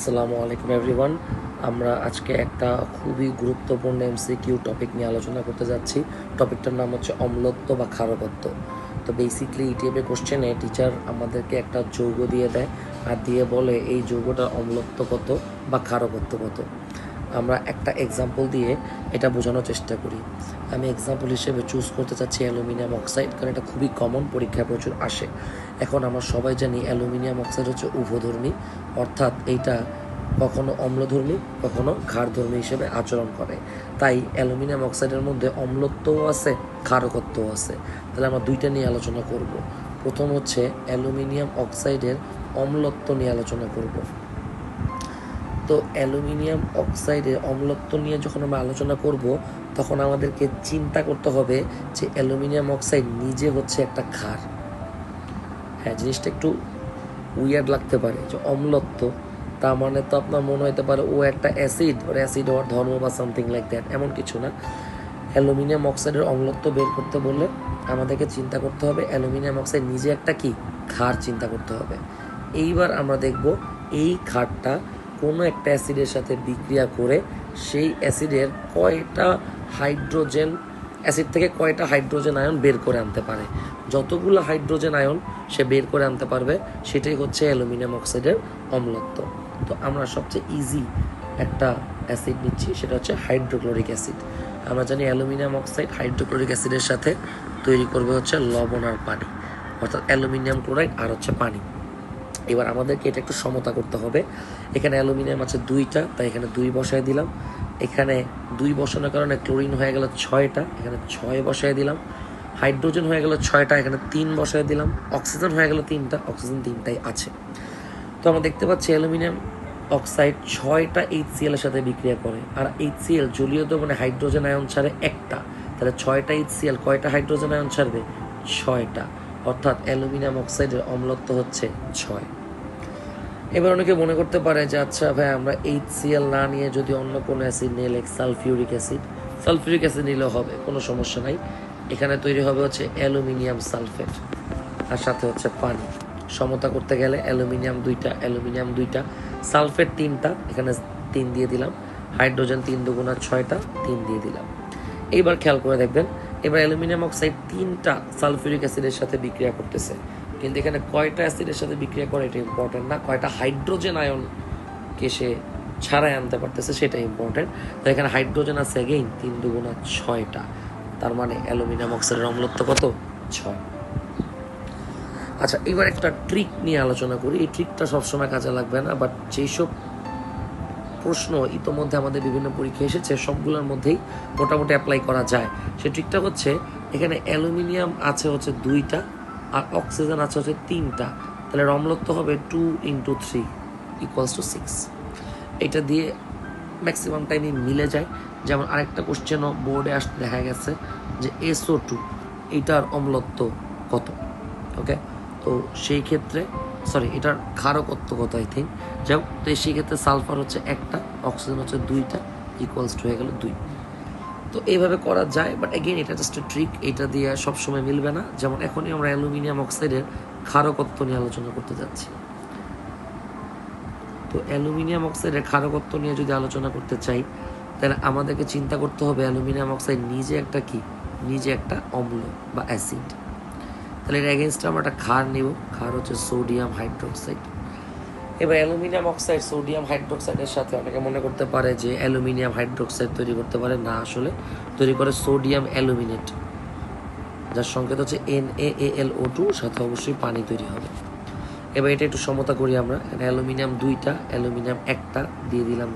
আসসালামু আলাইকুম এভরিওয়ান। আমরা আজকে একটা খুবই গুরুত্বপূর্ণ এমসিকিউ টপিক নিয়ে আলোচনা করতে যাচ্ছি। টপিকটার নাম হচ্ছে অম্লত্ব বা ক্ষারকত্ব। তো বেসিকলি এই টাইপের কোশ্চেনে টিচার আমাদেরকে একটা যৌগ দিয়ে দেয় আর দিয়ে বলে এই যৌগটার অম্লত্ব কত বা ক্ষারকত্ব কত। আমরা একটা এক্সাম্পল দিয়ে এটা বোঝানোর চেষ্টা করি। আমি এক্সাম্পল হিসেবে চুজ করতে চাচ্ছি অ্যালুমিনিয়াম অক্সাইড, কারণ এটা খুবই কমন, পরীক্ষায় প্রচুর আসে। এখন আমরা সবাই জানি অ্যালুমিনিয়াম অক্সাইড হচ্ছে উভধর্মী, অর্থাৎ এইটা কখনো অম্লধর্মী কখনো ক্ষারধর্মী হিসেবে আচরণ করে। তাই অ্যালুমিনিয়াম অক্সাইডের মধ্যে অম্লত্বও আছে, ক্ষারকত্বও আছে। তাহলে আমরা দুইটা নিয়ে আলোচনা করব। প্রথম হচ্ছে অ্যালুমিনিয়াম অক্সাইডের অম্লত্ব নিয়ে আলোচনা করব। তো অ্যালুমিনিয়াম অক্সাইডের অম্লত্ব নিয়ে যখন আমরা আলোচনা করব, তখন আমাদেরকে চিন্তা করতে হবে যে অ্যালুমিনিয়াম অক্সাইড নিজে হচ্ছে একটা ক্ষার। হ্যাঁ, জিনিসটা একটু উইয়ার্ড লাগতে পারে যে অম্লত্ব, তার মানে তো আপনার মনে হতে পারে ও একটা অ্যাসিড, ওর অ্যাসিড হওয়ার ধর্ম বা সামথিং লাইক দ্যাট, এমন কিছু না। অ্যালুমিনিয়াম অক্সাইডের অম্লত্ব বের করতে বললে আমাদেরকে চিন্তা করতে হবে অ্যালুমিনিয়াম অক্সাইড নিজে একটা কি ক্ষার চিন্তা করতে হবে। এইবার আমরা দেখব এই ক্ষারটা কোনো একটা অ্যাসিডের সাথে বিক্রিয়া করে সেই অ্যাসিডের কয়টা হাইড্রোজেন, অ্যাসিড থেকে কয়টা হাইড্রোজেন আয়ন বের করে আনতে পারে। যতগুলো হাইড্রোজেন আয়ন সে বের করে আনতে পারবে সেটাই হচ্ছে অ্যালুমিনিয়াম অক্সাইডের অম্লত্ব। তো আমরা সবচেয়ে ইজি একটা অ্যাসিড নিচ্ছি, সেটা হচ্ছে হাইড্রোক্লোরিক অ্যাসিড। আমরা জানি অ্যালুমিনিয়াম অক্সাইড হাইড্রোক্লোরিক অ্যাসিডের সাথে তৈরি করবে হচ্ছে লবণ আর পানি, অর্থাৎ অ্যালুমিনিয়াম ক্লোরাইড আর হচ্ছে পানি। এবার আমাদেরকে এটা একটু সমতা করতে হবে। এখানে অ্যালুমিনিয়াম আছে 2টা, তাই এখানে 2 বসায় দিলাম। এখানে 2 বসানোর কারণে ক্লোরিন হয়ে গেল 6টা, এখানে 6 বসায় দিলাম। হাইড্রোজেন হয়ে গেল 6টা, এখানে 3 বসায় দিলাম। অক্সিজেন হয়ে গেল 3টা, অক্সিজেন 3টাই আছে। তো আমরা দেখতে পাচ্ছি অ্যালুমিনিয়াম অক্সাইড 6টা HCl এর সাথে বিক্রিয়া করে, আর HCl জলীয় দ্রবণে হাইড্রোজেন আয়ন ছাড়ে একটা। তাহলে 6টা HCl কয়টা হাইড্রোজেন আয়ন ছাড়বে? 6টা। অর্থাৎ অ্যালুমিনিয়াম অক্সাইডের অম্লত্ব হচ্ছে 6। এবার অনেকে মনে করতে পারে যে আচ্ছা ভাই, আমরা HCl না নিয়ে যদি অন্য কোনো অ্যাসিড নিয়ে লাইক সালফিউরিক অ্যাসিড নিলেও হবে, কোনো সমস্যা নাই। এখানে তৈরি হবে হচ্ছে অ্যালুমিনিয়াম সালফেট আর সাথে হচ্ছে পানি। সমতা করতে গেলে অ্যালুমিনিয়াম 2টা, সালফেট 3টা, এখানে 3 দিয়ে দিলাম। হাইড্রোজেন 3 দুগুণা 6টা, 3 দিয়ে দিলাম। এইবার খেয়াল করে দেখবেন, এবার অ্যালুমিনিয়াম অক্সাইড 3টা সালফিউরিক অ্যাসিডের সাথে বিক্রিয়া করতেছে, কিন্তু এখানে কয়টা অ্যাসিডের সাথে বিক্রিয়া করে এটা ইম্পর্টেন্ট না, কয়টা হাইড্রোজেন আয়নকে সে ছাড়াই আনতে পারতেছে সেটা ইম্পর্টেন্ট। তো এখানে হাইড্রোজেন আছে এগেইন 3 দুগুণা 6টা, তার মানে অ্যালুমিনিয়াম অক্সাইডের অম্লত্ব কত? 6। আচ্ছা, এবার একটা ট্রিক নিয়ে আলোচনা করি। এই ট্রিকটা সবসময় কাজে লাগবে না, বাট যেসব প্রশ্ন ইতোমধ্যে আমাদের বিভিন্ন পরীক্ষা এসেছে সবগুলোর মধ্যেই মোটামুটি অ্যাপ্লাই করা যায়। সে ট্রিকটা হচ্ছে, এখানে অ্যালুমিনিয়াম আছে হচ্ছে 2টা আর অক্সিজেন আছে হচ্ছে 3টা, তাহলে অম্লত্ব হবে 2 × 3 = 6। এটা দিয়ে ম্যাক্সিমাম টাইমই মিলে যায়। যেমন আরেকটা কোশ্চেনও বোর্ডে আসতে দেখা গেছে যে SO2 এইটার অম্লত্ব কত। ওকে, তো সেই ক্ষেত্রে এটার ক্ষারকত্ব কত আই থিঙ্ক, যাও। তো সেই ক্ষেত্রে সালফার হচ্ছে 1টা, অক্সিজেন হচ্ছে 2টা, = হয়ে গেল 2। তো এইভাবে করা যায়, বাট এগেইন এটা জাস্ট ট্রিক, এটা দিয়ে সবসময় মিলবে না। যেমন এখনই আমরা অ্যালুমিনিয়াম অক্সাইডের ক্ষারকত্ব নিয়ে আলোচনা করতে যাচ্ছি। তো অ্যালুমিনিয়াম অক্সাইডের ক্ষারকত্ব নিয়ে যদি আলোচনা করতে চাই, তাহলে আমাদেরকে চিন্তা করতে হবে অ্যালুমিনিয়াম অক্সাইড নিজে একটা কি, নিজে একটা অম্ল বা অ্যাসিড। তাহলে এর এগেনস্টে আমরা একটা ক্ষার নিব, ক্ষার হচ্ছে সোডিয়াম হাইড্রোক্সাইড। এবার অ্যালুমিনিয়াম অক্সাইড সোডিয়াম হাইড্রোক্সাইডের সাথে অনেকে মনে করতে পারে যে অ্যালুমিনিয়াম হাইড্রোক্সাইড তৈরি করতে পারে, না, আসলে তৈরি করে সোডিয়াম অ্যালুমিনেট, যার সংকেত হচ্ছে NaAlO2, সাথে অবশ্যই পানি তৈরি হবে। এবার এটা একটু সমতা করি আমরা। অ্যালুমিনিয়াম 2টা, অ্যালুমিনিয়াম 1টা, দিয়ে দিলাম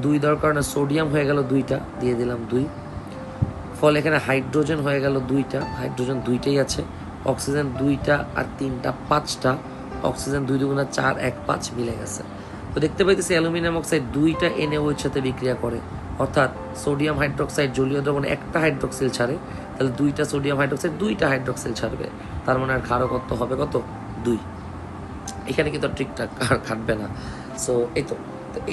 2 দেওয়ার কারণে সোডিয়াম হয়ে গেল 2টা, দিয়ে দিলাম 2। ফলে এখানে হাইড্রোজেন হয়ে গেল 2টা, হাইড্রোজেন 2টাই আছে। অক্সিজেন 2টা আর 3টা 5টা, অক্সিজেন 2 দুগুণা 4, 1, 5 মিলে গেছে। তো দেখতে পাইতেছি অ্যালুমিনিয়াম অক্সাইড 2টা NaO এর সাথে বিক্রিয়া করে, অর্থাৎ সোডিয়াম হাইড্রোক্সাইড জলীয় দ্রবণে একটা হাইড্রোক্সিল ছাড়ে, তাহলে 2টা সোডিয়াম হাইড্রোক্সাইড 2টা হাইড্রোক্সিল ছাড়বে, তার মানে আর ক্ষারকত্ব হবে কত? 2। এখানে কিন্তু ট্রিকটা খাটবে না। সো এই তো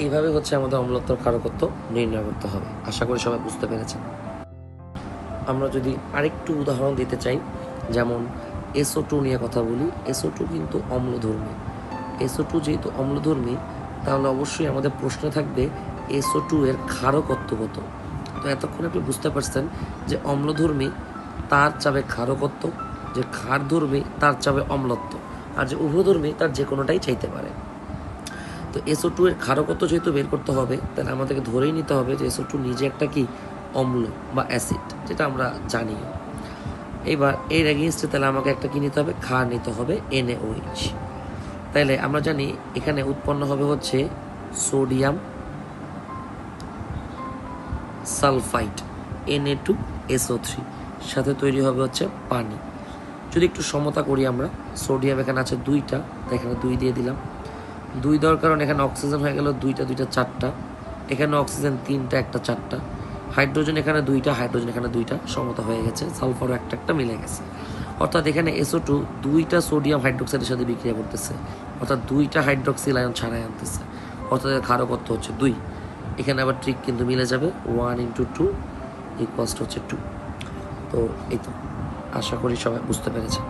এইভাবে হচ্ছে আমাদের অম্লত্ব ক্ষারকত্ব নির্ণয় করতে হবে। আশা করি সবাই বুঝতে পেরেছেন। আমরা যদি আরেকটু উদাহরণ দিতে চাই, যেমন SO2 নিয়ে কথা বলি। SO2 কিন্তু অম্লধর্মী। SO2 যেহেতু অম্লধর্মী, তাহলে অবশ্যই আমাদের প্রশ্ন থাকবে SO2 এর ক্ষারকত্ব কত। তো এতক্ষণ আপনি বুঝতে পারছেন যে অম্লধর্মী তার চাবে ক্ষারকত্ব, যে ক্ষারধর্মী তার চাবে অম্লত্ব, আর যে উভধর্মী তার যে কোনোটাই চাইতে পারে। তো SO2 এর ক্ষারকত্ব যেহেতু বের করতে হবে, তাহলে আমাদেরকে ধরেই নিতে হবে যে SO2 নিজে একটা কি অম্ল বা অ্যাসিড, যেটা আমরা জানি। এবার এর এগেইনস্টে তাহলে আমাকে একটা কি নিতে হবে, ক্ষার নিতে হবে NaOH। তাহলে আমরা জানি এখানে উৎপন্ন হবে হচ্ছে সোডিয়াম সালফাইড Na2SO3, সাথে তৈরি হবে হচ্ছে পানি। যদি একটু সমতা করি আমরা, সোডিয়াম এখানে আছে 2টা, তাই এখানে 2 দিয়ে দিলাম। 2 দেওয়ার কারণে এখানে অক্সিজেন হয়ে গেল 2টা 2টা 4টা, এখানে অক্সিজেন 3টা 1টা 4টা, হাইড্রোজেন এখানে 2টা, হাইড্রোজেন এখানে 2টা, সমতা হয়ে গেছে, সালফারও একটা একটা মিলে গেছে। অর্থাৎ এখানে SO2 2টা সোডিয়াম হাইড্রোক্সাইডের সাথে বিক্রিয়া করতেছে, অর্থাৎ 2টা হাইড্রোক্সিল আয়ন ছাড়াই আনতেছে, অর্থাৎ এর ক্ষারকত্ব হচ্ছে 2। এখানে আবার ট্রিক কিন্তু মিলে যাবে, 1 × 2 = হচ্ছে 2। তো এই তো, আশা করি সবাই বুঝতে পেরেছে।